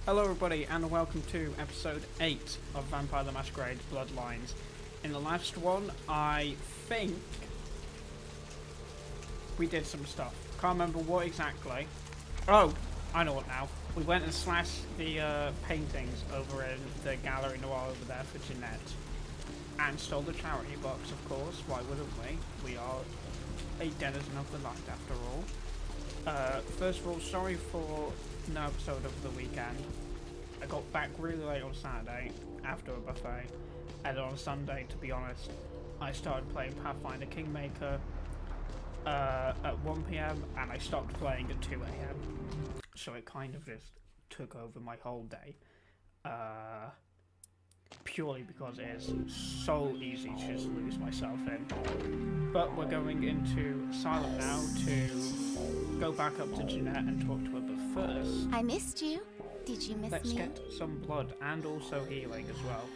Hello everybody and welcome to episode 8 of Vampire the Masquerade Bloodlines. In the last one, I think we did some stuff. Can't remember what exactly. Oh, I know what now. We went and slashed the paintings over in the Gallery Noir over there for Jeanette. And stole the charity box, of course. Why wouldn't we? We are a denizen of the light after all. First of all, sorry for no episode of the weekend. I got back really late on Saturday after a buffet, and on Sunday, to be honest, I started playing Pathfinder Kingmaker at 1 PM and I stopped playing at 2 AM. So it kind of just took over my whole day. Purely because it is so easy to just lose myself in. But we're going into Asylum now to go back up to Jeanette and talk to her, but first... I missed you. Did you miss me? Let's get some blood and also healing as well.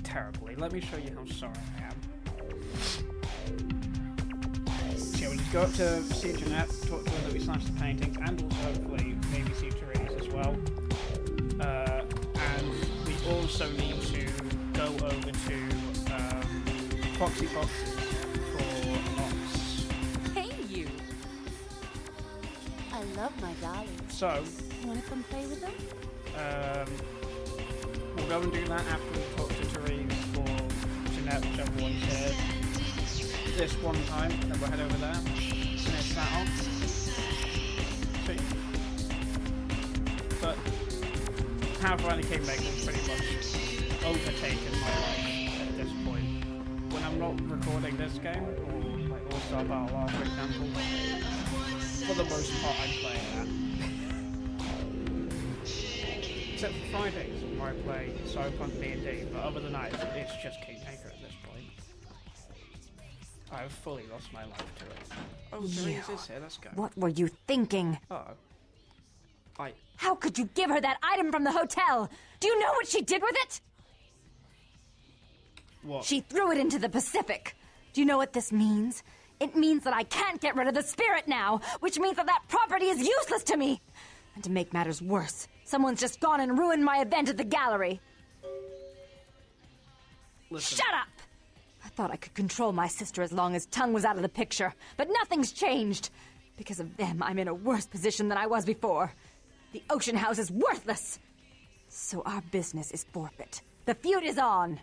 Terribly. Let me show you how sorry I am. So we'll just go up to see Jeanette, talk to her that we slashed the paintings, and also hopefully maybe see Therese as well. And we also need to go over to Foxy Foxes for knox. Hey, you! I love my dollies. So, wanna come play with them? We'll go and do that after we talk to Therese or Jeanette, whichever one's here. This one time, then we'll head over there, finish that off. See. But Pathfinder Kingmaker is pretty much overtaken my life at this point. When I'm not recording this game, or like All-Star Battle R, for example, for the most part I'm playing that. Except for Fridays, where I play Cyberpunk D&D, but other than that, it's just Kingmaker at this point. I've fully lost my life to it. Oh, Therese is here, let's go. What were you thinking? Uh-oh. How could you give her that item from the hotel? Do you know what she did with it? What? She threw it into the Pacific. Do you know what this means? It means that I can't get rid of the spirit now, which means that that property is useless to me. And to make matters worse, someone's just gone and ruined my event at the gallery. Listen. Shut up! I thought I could control my sister as long as Tung was out of the picture, but nothing's changed. Because of them, I'm in a worse position than I was before. The Ocean House is worthless. So our business is forfeit. The feud is on.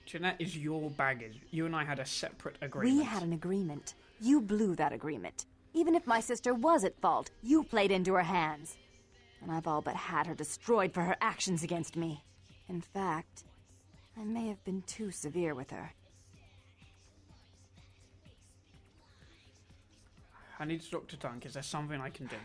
Jeanette is your baggage. You and I had a separate agreement. We had an agreement. You blew that agreement. Even if my sister was at fault, you played into her hands. And I've all but had her destroyed for her actions against me. In fact, I may have been too severe with her. I need to talk to Tung. Is there something I can do?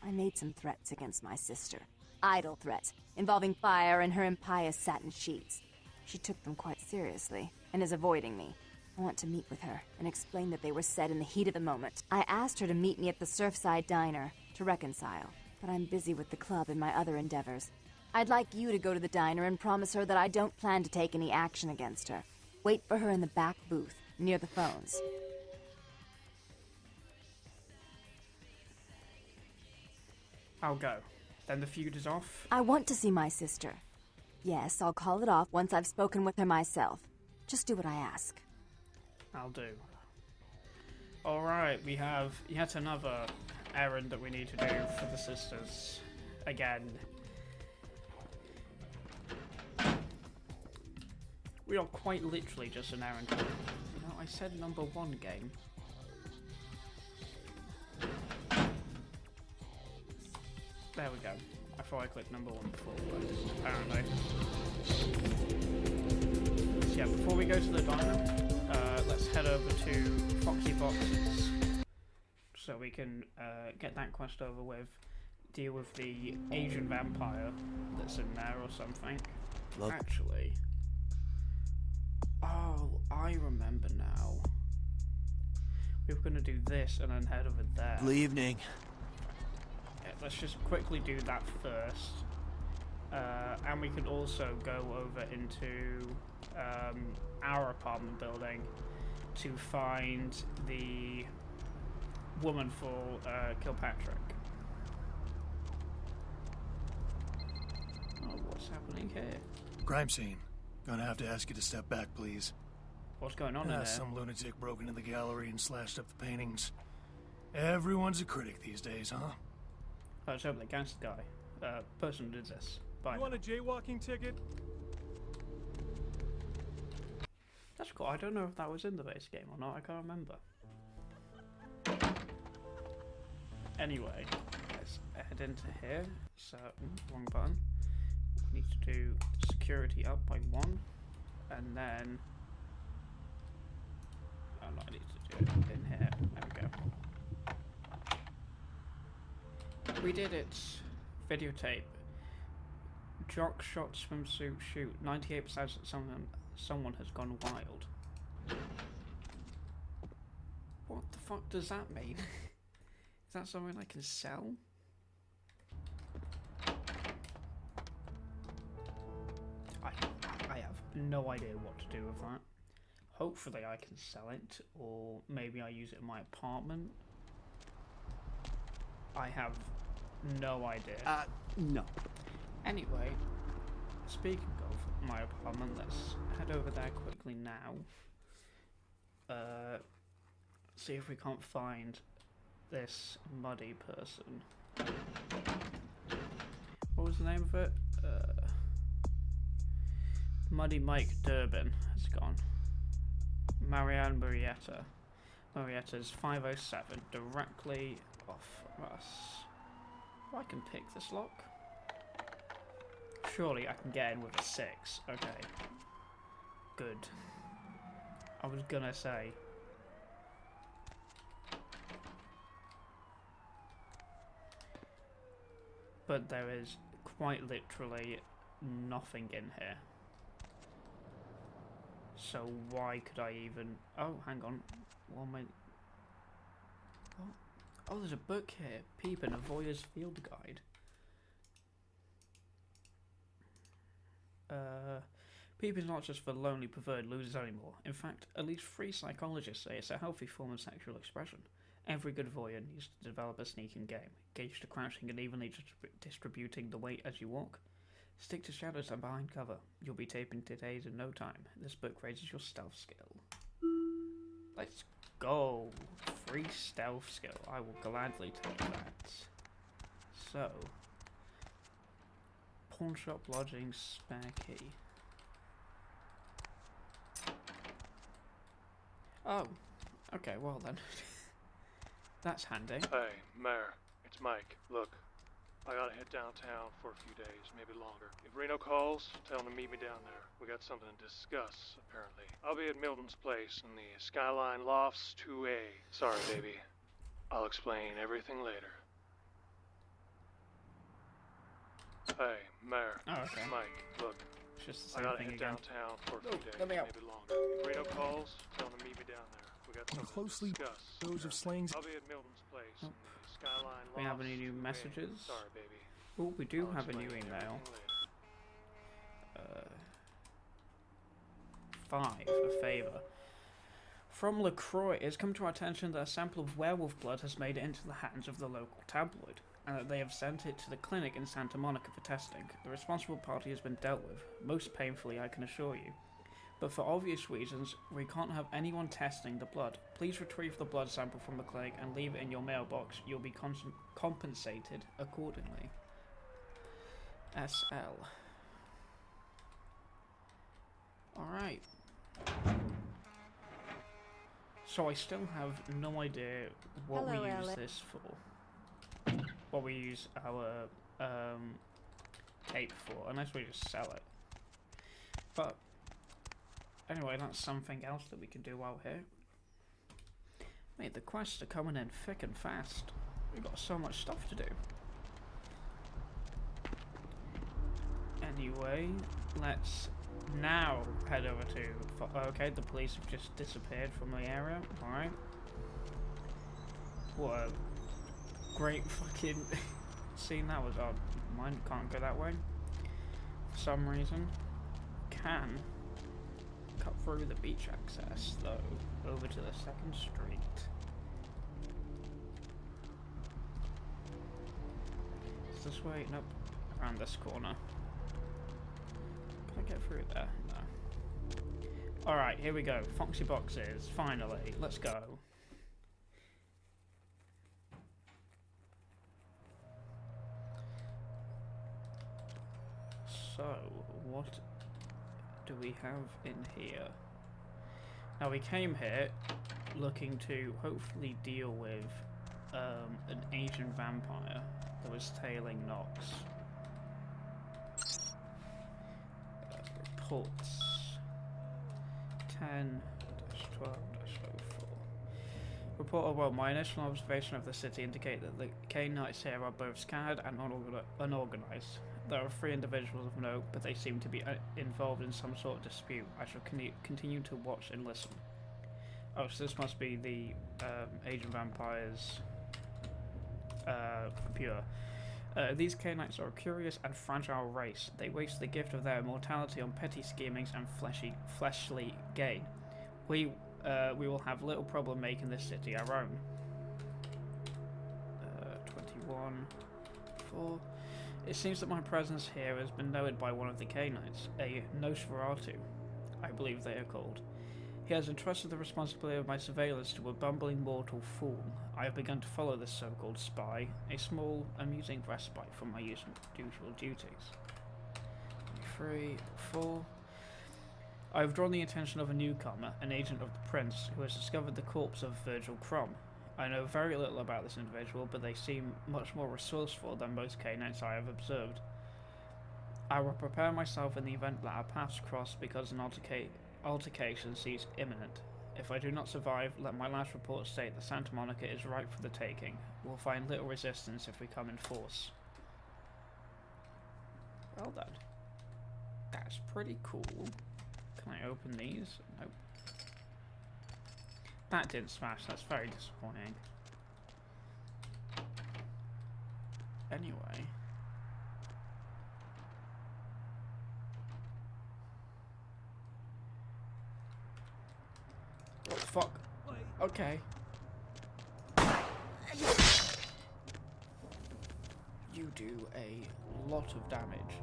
I made some threats against my sister. Idle threats, involving fire and her impious satin sheets. She took them quite seriously, and is avoiding me. I want to meet with her, and explain that they were said in the heat of the moment. I asked her to meet me at the Surfside Diner, to reconcile, but I'm busy with the club and my other endeavors. I'd like you to go to the diner and promise her that I don't plan to take any action against her. Wait for her in the back booth, near the phones. I'll go. Then the feud is off. I want to see my sister. Yes, I'll call it off once I've spoken with her myself. Just do what I ask. I'll do. Alright, we have yet another errand that we need to do for the sisters. Again. We are quite literally just an errand. You know, I said number 1 game. There we go. I thought I clicked number 1 before, but apparently. So yeah, before we go to the diner, let's head over to Foxy Foxes so we can get that quest over with, deal with the Asian vampire that's in there or something. Look. Actually, oh, I remember now. We were going to do this and then head over there. Good evening. Yeah, let's just quickly do that first. And we could also go over into our apartment building to find the woman for Kilpatrick. Oh, what's happening here? Crime scene. Gonna have to ask you to step back, please. What's going on in there? Some lunatic broke into the gallery and slashed up the paintings. Everyone's a critic these days, huh? Oh, it's over the gangster guy. Person who did this. Bye. You want a jaywalking ticket? That's cool. I don't know if that was in the base game or not. I can't remember. Anyway, let's head into here. So, wrong button. We need to do security up by 1. And then... oh no, I need to do it in here. There we go. We did it. Videotape. Jock shot swimsuit shoot. 98% that someone has gone wild. What the fuck does that mean? Is that something I can sell? I have no idea what to do with that. Hopefully I can sell it, or maybe I use it in my apartment. I have no idea. No. Anyway, speaking of my apartment, let's head over there quickly now. See if we can't find this muddy person. What was the name of it? Muddy Mike Durbin has gone. Marianne Marietta. Marietta's 507, directly off of us. Oh, I can pick this lock. Surely I can get in with a 6. Okay. Good. I was gonna say. But there is quite literally nothing in here. So why could I even... oh, hang on. What am I... what? Oh, there's a book here. Peepin', a Voyeur's Field Guide. Peeping is not just for lonely preferred losers anymore. In fact, at least 3 psychologists say it's a healthy form of sexual expression. Every good voyeur needs to develop a sneaking game, gauge to crouching and evenly distributing the weight as you walk. Stick to shadows and behind cover. You'll be taping today's in no time. This book raises your stealth skill. Let's go! Free stealth skill. I will gladly take that. So... pawn shop, lodging, spare key. Oh, okay, well then. That's handy. Hey, Mayor, it's Mike. Look, I gotta head downtown for a few days, maybe longer. If Reno calls, tell him to meet me down there. We got something to discuss, apparently. I'll be at Milton's place in the Skyline Lofts 2A. Sorry, baby. I'll explain everything later. Hey, Mayor, Oh, okay. it's Mike. Look, It's just the I same gotta thing head again. downtown for a few days, let me out. maybe longer. If Reno calls, tell him to meet me down there. We got something closely to discuss. those of apparently. Slang's- I'll be at Milton's place in the Skyline We have Lofts any new 2A. messages? Sorry, baby. Oh, we do I'll have a new explain email. everything later. 5, a favour. From Lacroix, it has come to our attention that a sample of werewolf blood has made it into the hands of the local tabloid, and that they have sent it to the clinic in Santa Monica for testing. The responsible party has been dealt with, most painfully, I can assure you. But for obvious reasons, we can't have anyone testing the blood. Please retrieve the blood sample from the clinic and leave it in your mailbox. You'll be compensated accordingly. SL. Alright. So I still have no idea what Hello, we use Alex. this for. What we use our tape for, unless we just sell it. But anyway, that's something else that we can do while here. Mate, the quests are coming in thick and fast. We've got so much stuff to do. Anyway, let's now head over to... okay, the police have just disappeared from the area. Alright. What a great fucking scene that was. Oh, mine can't go that way. For some reason. Can cut through the beach access, though, over to the 2nd Street. this way? Nope. Around this corner. Can I get through there? No. Alright, here we go. Foxy boxes. Finally. Let's go. So, what do we have in here? Now, we came here looking to hopefully deal with an Asian vampire that was tailing Knox. Reports 10-12-04. Report, well, my initial observation of the city indicate that the K-Knights here are both scattered and unorganized. There are 3 individuals of note, but they seem to be involved in some sort of dispute. I shall continue to watch and listen. Oh, so this must be the Asian vampires' computer. These K-Knights are a curious and fragile race. They waste the gift of their immortality on petty schemings and fleshly gain. We will have little problem making this city our own. 21-4. It seems that my presence here has been noted by one of the K-Knights, a Nosferatu, I believe they are called. He has entrusted the responsibility of my surveillance to a bumbling mortal fool. I have begun to follow this so-called spy, a small, amusing respite from my usual duties. 3-4. I have drawn the attention of a newcomer, an agent of the Prince, who has discovered the corpse of Virgil Crom. I know very little about this individual, but they seem much more resourceful than most K-Knights I have observed. I will prepare myself in the event that our paths cross because an altercation seems imminent. If I do not survive, let my last report state that Santa Monica is ripe for the taking. We'll find little resistance if we come in force. Well then. That's pretty cool. Can I open these? Nope. That didn't smash, that's very disappointing. Anyway. What the fuck? Okay. You do a lot of damage.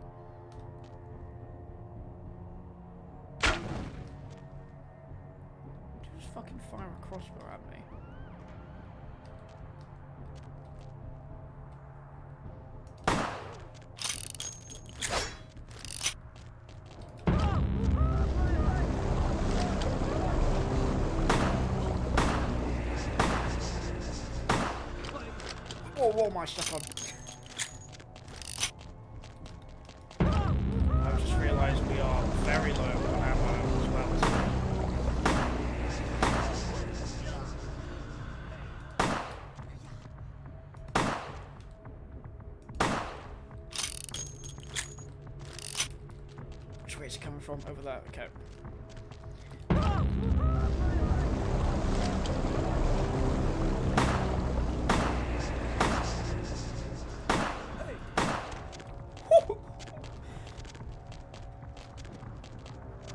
Just fucking fire a crossbow at me. What am I stuck on? I've just realised we are very low on ammo as well. Which way is it coming from? Over there, okay.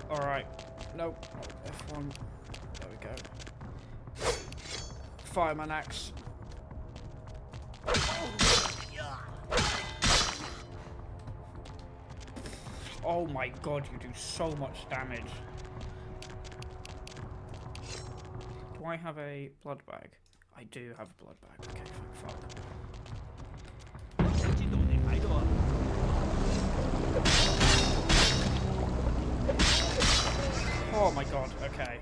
Alright, nope, F1, there we go. Fireman axe. Oh my god, you do so much damage. Do I have a blood bag? I do have a blood bag, okay, fuck. Oh my god, okay.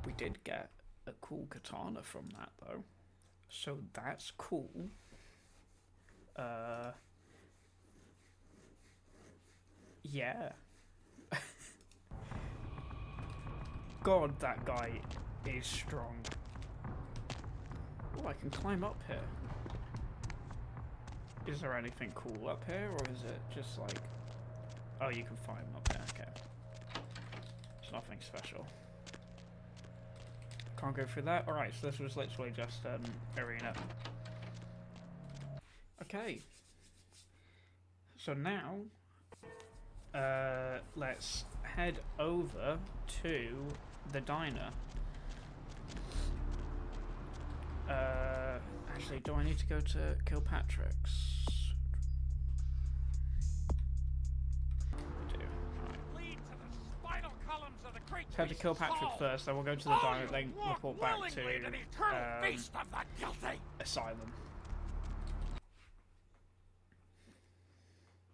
We did get a cool katana from that though. So that's cool. Yeah. God, that guy is strong. Oh, I can climb up here. Is there anything cool up here, or is it just like... Oh, you can find them up there, okay. It's nothing special. Can't go through that? Alright, so this was literally just arena. Okay. So now, let's head over to the diner. Actually, do I need to go to Kilpatrick's? I do. Let's head to Kilpatrick first, then we'll go to the diner, then report back to Asylum.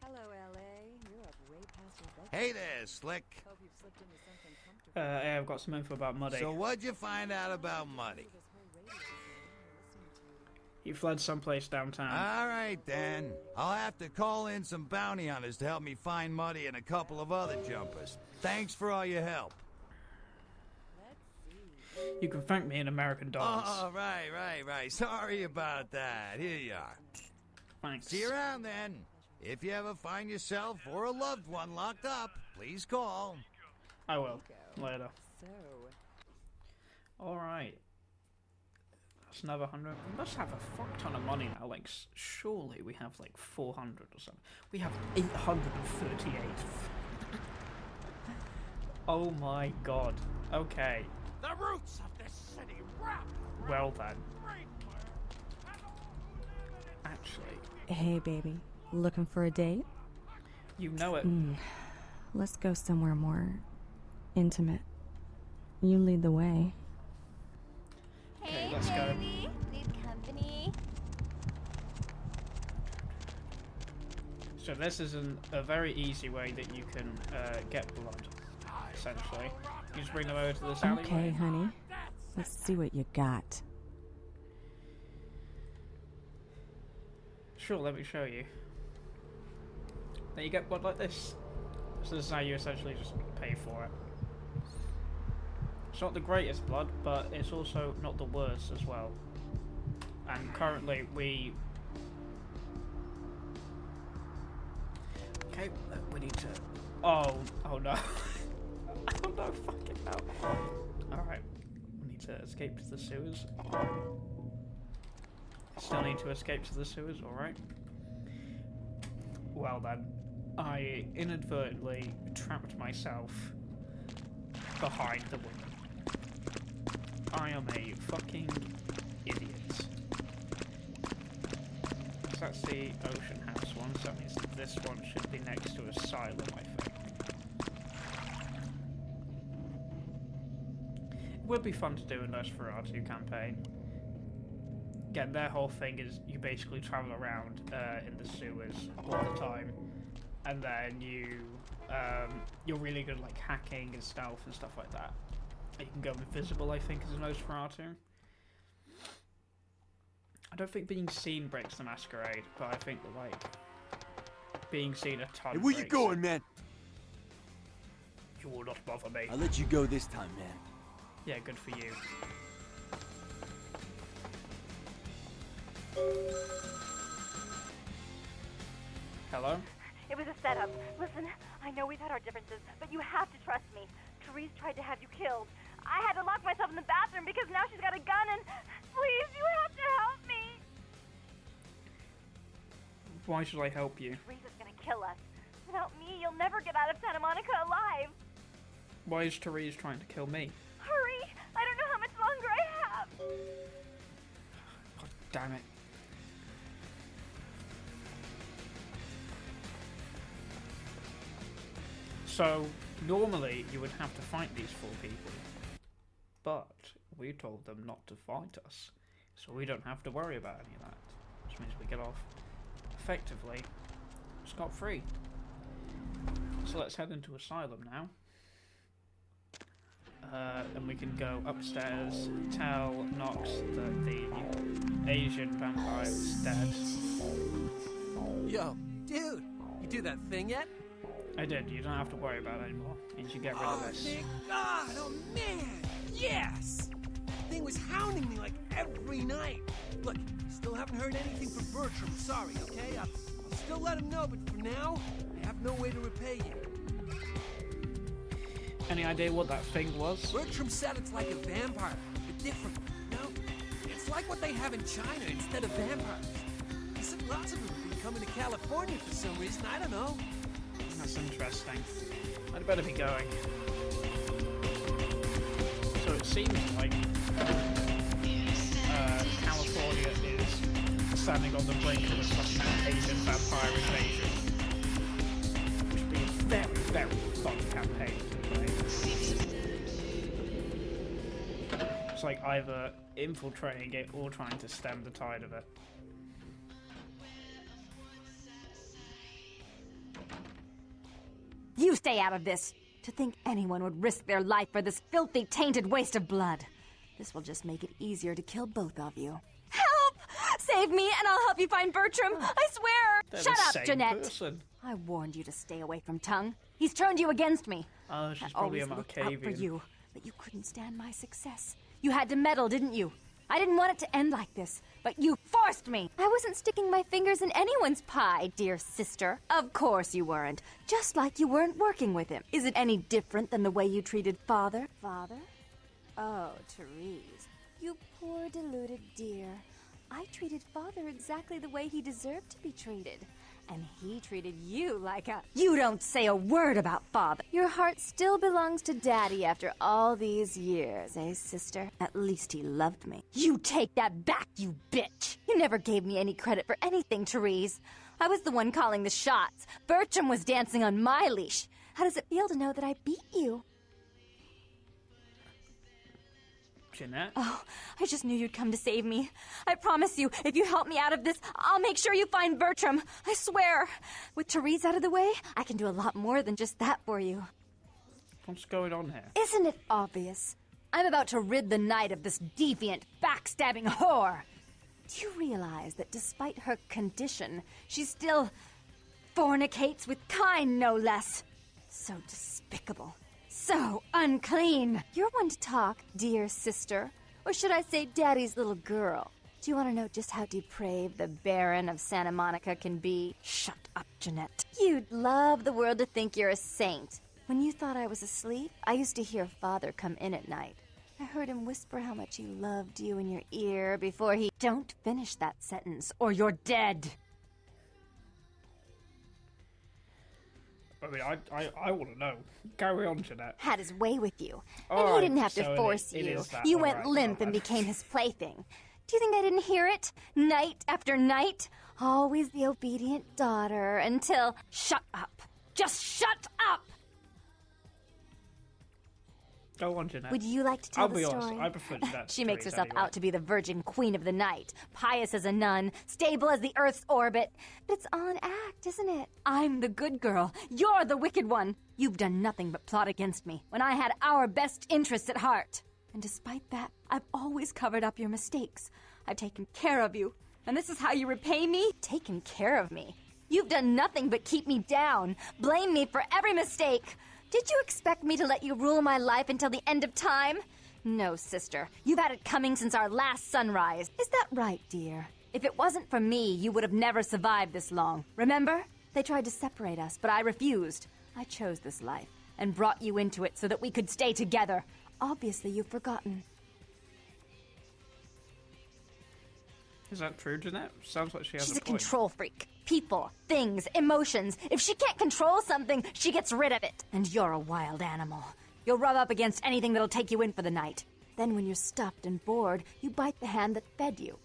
Hello, LA. You're up way past your bedtime. Hey there, Slick. Hope you've slipped into something comfortable. Yeah, I've got some info about Muddy. So what'd you find out about Muddy? This whole radio thing you're listening to. He fled someplace downtown. All right, then. I'll have to call in some bounty hunters to help me find Muddy and a couple of other jumpers. Thanks for all your help. You can thank me in American dollars. Oh, right. Sorry about that. Here you are. Thanks. See you around, then. If you ever find yourself or a loved one locked up, please call. I will. Later. So, Alright. That's another 100. We must have a fuck ton of money now. Like, surely we have like 400 or something. We have 838. Oh my god. Okay. The roots of this city wrap. Well then. Actually, Hey, baby. Looking for a date? you know it. Let's go somewhere more intimate. You lead the way. Okay, let's go. baby. Need company? So this is a very easy way that you can get blood, essentially. You just bring them over to this alleyway. Okay, honey. Let's see what you got. Sure, let me show you. Then you get blood like this. So this is how you essentially just pay for it. It's not the greatest blood, but it's also not the worst as well. And currently we... Okay, we need to... Oh no. Oh no, fucking hell. Alright, we need to escape to the sewers. Still need to escape to the sewers, alright. Well then, I inadvertently trapped myself behind the woman. I am a fucking idiot. So that's the Ocean House one, so that means that this one should be next to Asylum, I think. It would be fun to do a Nosferatu campaign. Again, their whole thing is you basically travel around in the sewers all the time, and then you're really good at like hacking and stealth and stuff like that. You can go invisible, I think, as a Nosferatu. I don't think being seen breaks the Masquerade, but I think that like being seen a ton. Hey, where you breaks going, it. man? You will not bother me. I'll let you go this time, man. Yeah, good for you. Hello? It was a setup. Listen, I know we've had our differences, but you have to trust me. Therese tried to have you killed. I had to lock myself in the bathroom because now she's got a gun and... Please, you have to help me! Why should I help you? Therese is gonna kill us. Without me, you'll never get out of Santa Monica alive. Why is Therese trying to kill me? Hurry! I don't know how much longer I have. God damn it. So, normally you would have to fight these 4 people. But we told them not to fight us. So we don't have to worry about any of that. Which means we get off effectively scot-free. So let's head into Asylum now. And we can go upstairs, tell Knox that the Asian vampire is dead. Yo, dude, you do that thing yet? I did, you don't have to worry about it anymore. Means you get rid of this. Thank God! Oh man! Yes! That thing was hounding me like every night. Look, still haven't heard anything from Bertram. Sorry, okay? I'll still let him know, but for now, I have no way to repay you. Any idea what that thing was? Bertram said it's like a vampire, but different. No, it's like what they have in China instead of vampires. He said lots of them have been coming to California for some reason. I don't know. That's interesting. I'd better be going. So it seems like standing on the brink of a fucking Asian vampire invasion. Which would be a very, very fun campaign to play. It's like either infiltrating it or trying to stem the tide of it. You stay out of this! To think anyone would risk their life for this filthy, tainted waste of blood. This will just make it easier to kill both of you. Help! Save me and I'll help you find Bertram! I swear! They're Shut the up, same Jeanette! person. I warned you to stay away from Tung. He's turned you against me. Oh, she's I probably a always looked out for Markavian. you, but you couldn't stand my success. You had to meddle, didn't you? I didn't want it to end like this, but you forced me! I wasn't sticking my fingers in anyone's pie, dear sister. Of course you weren't. Just like you weren't working with him. Is it any different than the way you treated Father? Father? Oh, Therese. You poor deluded dear. I treated Father exactly the way he deserved to be treated. And he treated you like a... You don't say a word about Father. Your heart still belongs to Daddy after all these years, eh, sister? At least he loved me. You take that back, you bitch! You never gave me any credit for anything, Therese. I was the one calling the shots. Bertram was dancing on my leash. How does it feel to know that I beat you? Jeanette? Oh, I just knew you'd come to save me. I promise you, if you help me out of this, I'll make sure you find Bertram. I swear. With Therese out of the way, I can do a lot more than just that for you. What's going on here? Isn't it obvious? I'm about to rid the night of this deviant, backstabbing whore. Do you realize that despite her condition, she still fornicates with kind, no less? So despicable. So unclean. You're one to talk, dear sister. Or should I say daddy's little girl? Do you want to know just how depraved the Baron of Santa Monica can be? Shut up, Jeanette. You'd love the world to think you're a saint. When you thought I was asleep, I used to hear Father come in at night. I heard him whisper how much he loved you in your ear before he... Don't finish that sentence, or you're dead. I mean, I want to know. Carry on, Jeanette. Had his way with you. And Alright, he didn't have to so force it you. is that, You went alright, limp and alright. became his plaything. Do you think I didn't hear it? Night after night? Always the obedient daughter until... Shut up. Just shut up! Go on, Jeanette. Would you like to tell I'll the be story? honest, I prefer that. She makes Therese herself anyway. out to be the virgin queen of the night, pious as a nun, stable as the Earth's orbit. But it's all an act, isn't it? I'm the good girl. You're the wicked one. You've done nothing but plot against me when I had our best interests at heart. And despite that, I've always covered up your mistakes. I've taken care of you. And this is how you repay me? Taken care of me. You've done nothing but keep me down, blame me for every mistake. Did you expect me to let you rule my life until the end of time? No, sister. You've had it coming since our last sunrise. Is that right, dear? If it wasn't for me, you would have never survived this long. Remember? They tried to separate us, but I refused. I chose this life and brought you into it so that we could stay together. Obviously, you've forgotten. Is that true, Jeanette? Sounds like she has She's a point. control freak. People, things, emotions. If she can't control something, she gets rid of it. And you're a wild animal. You'll rub up against anything that'll take you in for the night. Then when you're stuffed and bored, you bite the hand that fed you.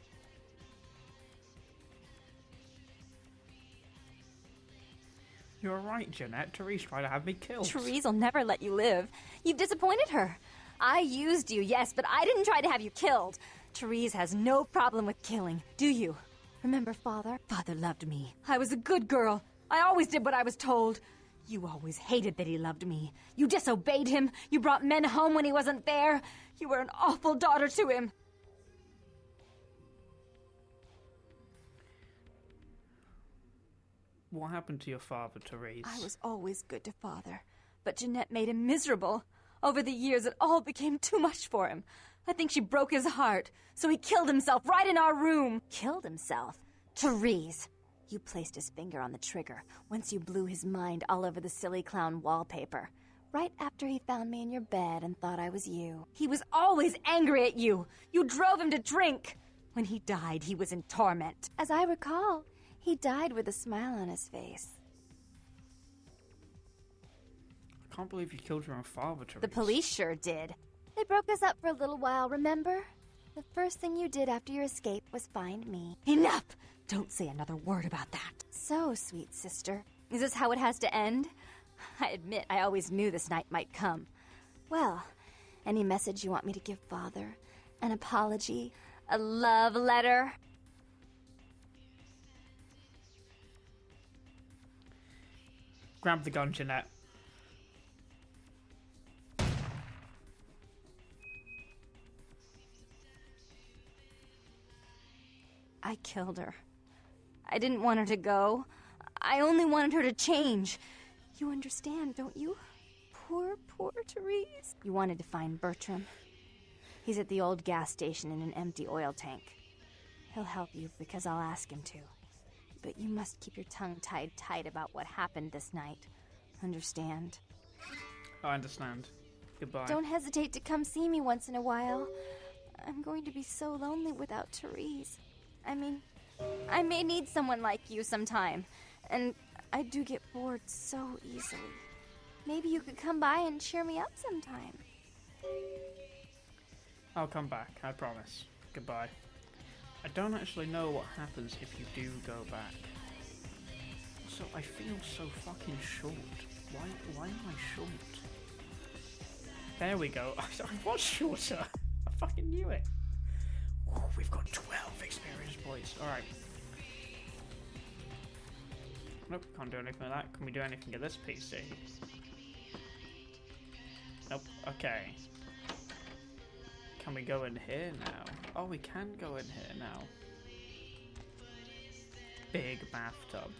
You're right, Jeanette. Therese tried to have me killed. Therese will never let you live. You've disappointed her. I used you, yes, but I didn't try to have you killed. Therese has no problem with killing, do you? Remember Father? Father loved me. I was a good girl. I always did what I was told. You always hated that he loved me. You disobeyed him. You brought men home when he wasn't there. You were an awful daughter to him. What happened to your father, Therese? I was always good to Father, but Jeanette made him miserable. Over the years, it all became too much for him. I think she broke his heart, so he killed himself right in our room. Killed himself? Therese! You placed his finger on the trigger once you blew his mind all over the silly clown wallpaper. Right after he found me in your bed and thought I was you. He was always angry at you. You drove him to drink. When he died, he was in torment. As I recall, he died with a smile on his face. I can't believe you killed your own father, Therese. The police sure did. They broke us up for a little while, remember? The first thing you did after your escape was find me. Enough! Don't say another word about that. So, sweet sister, is this how it has to end? I admit I always knew this night might come. Well, any message you want me to give Father? An apology? A love letter? Grab the gun, Jeanette. I killed her. I didn't want her to go. I only wanted her to change. You understand, don't you? Poor, poor Therese. You wanted to find Bertram. He's at the old gas station in an empty oil tank. He'll help you because I'll ask him to. But you must keep your tongue tied tight about what happened this night. Understand? I understand. Goodbye. Don't hesitate to come see me once in a while. I'm going to be so lonely without Therese. I mean, I may need someone like you sometime. And I do get bored so easily. Maybe you could come by and cheer me up sometime. I'll come back, I promise. Goodbye. I don't actually know what happens if you do go back. So I feel so fucking short. Why am I short? There we go. I was shorter. I fucking knew it. Ooh, we've got 12 experience points. Alright. Nope, can't do anything with that. Can we do anything at this PC? Nope, okay. Can we go in here now? Oh, we can go in here now. Big bathtub.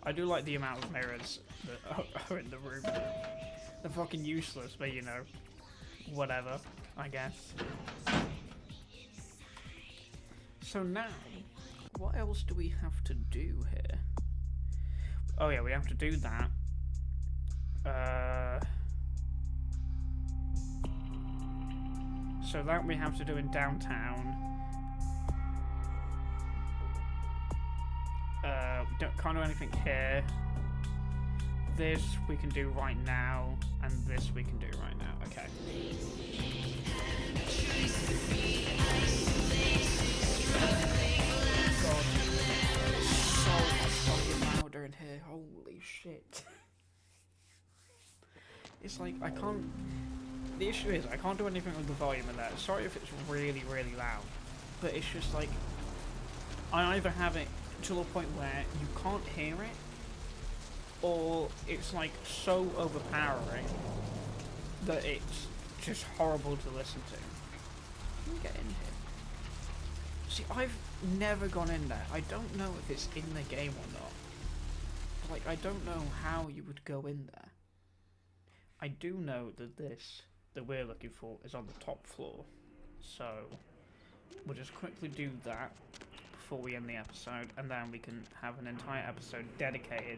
I do like the amount of mirrors that are in the room. They're fucking useless, but you know, whatever, I guess. So now, what else do we have to do here? Oh yeah, we have to do that. So that we have to do in downtown. Can't do anything here. This we can do right now, and this we can do right now. Okay. God, it's so much fucking louder in here. Holy shit. It's like I can't. The issue is I can't do anything with the volume in there. Sorry if it's really, really loud, but it's just like I either have it to a point where you can't hear it, or it's like so overpowering that it's just horrible to listen to. Can we get in here? See, I've never gone in there. I don't know if it's in the game or not. Like, I don't know how you would go in there. I do know that this that we're looking for is on the top floor, so we'll just quickly do that before we end the episode, and then we can have an entire episode dedicated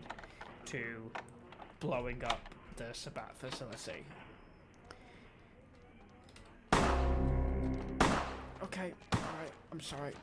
to blowing up the Sabat facility. Okay, alright, I'm sorry.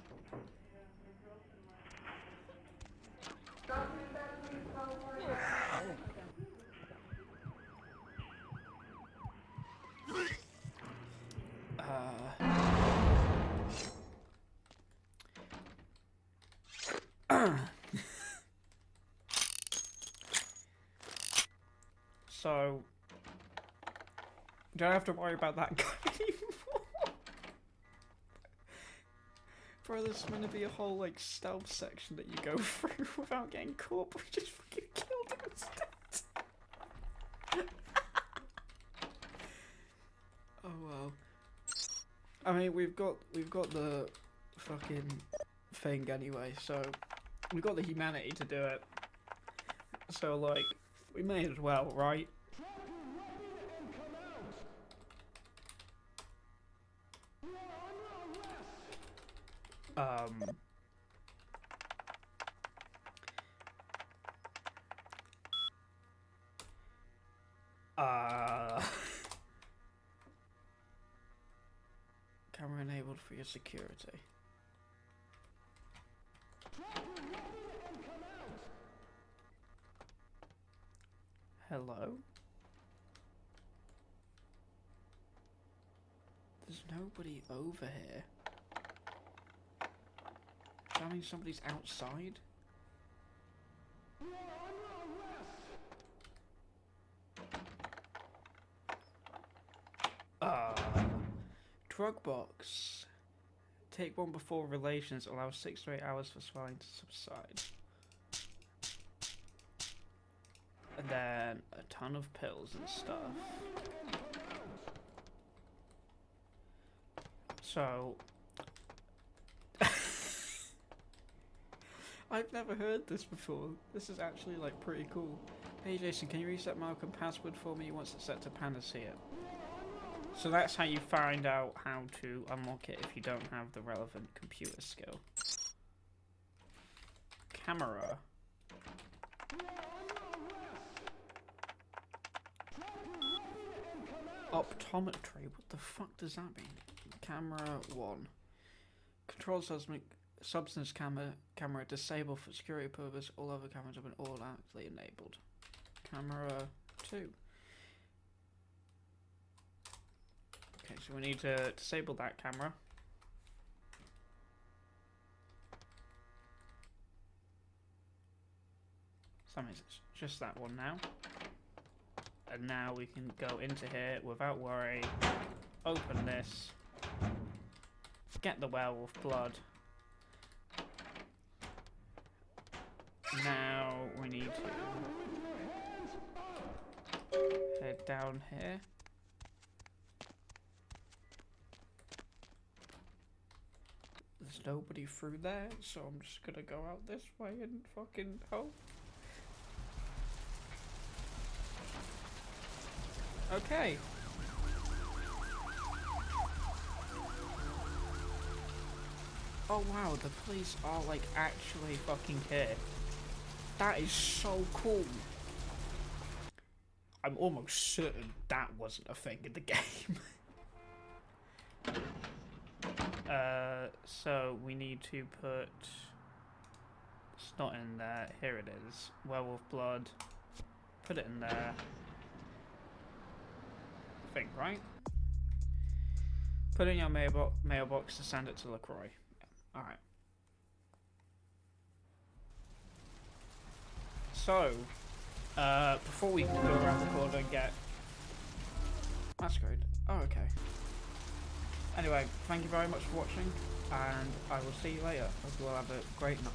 So, don't have to worry about that guy anymore. Bro, there's going to be a whole, like, stealth section that you go through without getting caught, but we just fucking killed him instead. Oh, well. I mean, we've got the fucking thing anyway, so we've got the humanity to do it. So, like, we may as well, right? Camera enabled for your security. Hello? There's nobody over here. Does that mean somebody's outside? Drug box. Take one before relations. Allow 6 to 8 hours for swelling to subside. And then a ton of pills and stuff. So I've never heard this before. This is actually like pretty cool. Hey Jason, can you reset Malcolm password for me once it's set to Panacea? So that's how you find out how to unlock it if you don't have the relevant computer skill. Camera. Optometry. What the fuck does that mean? Camera 1. Control substance camera disabled for security purpose. All other cameras have been automatically enabled. Camera 2. Okay, so we need to disable that camera. So that means it's just that one now. And now we can go into here without worry. Open this. Get the werewolf blood. Now we need to head down here. There's nobody through there, so I'm just gonna go out this way and fucking hope. Okay. Oh wow, the police are like actually fucking here. That is so cool. I'm almost certain that wasn't a thing in the game. So we need to put... It's not in there. Here it is. Werewolf blood. Put it in there. I think, right? Put it in your mailbox to send it to Lacroix. Yeah. Alright. So, before we go around the corner and get Masquerade. Oh, okay. Anyway, thank you very much for watching, and I will see you later. Hope you all have a great night.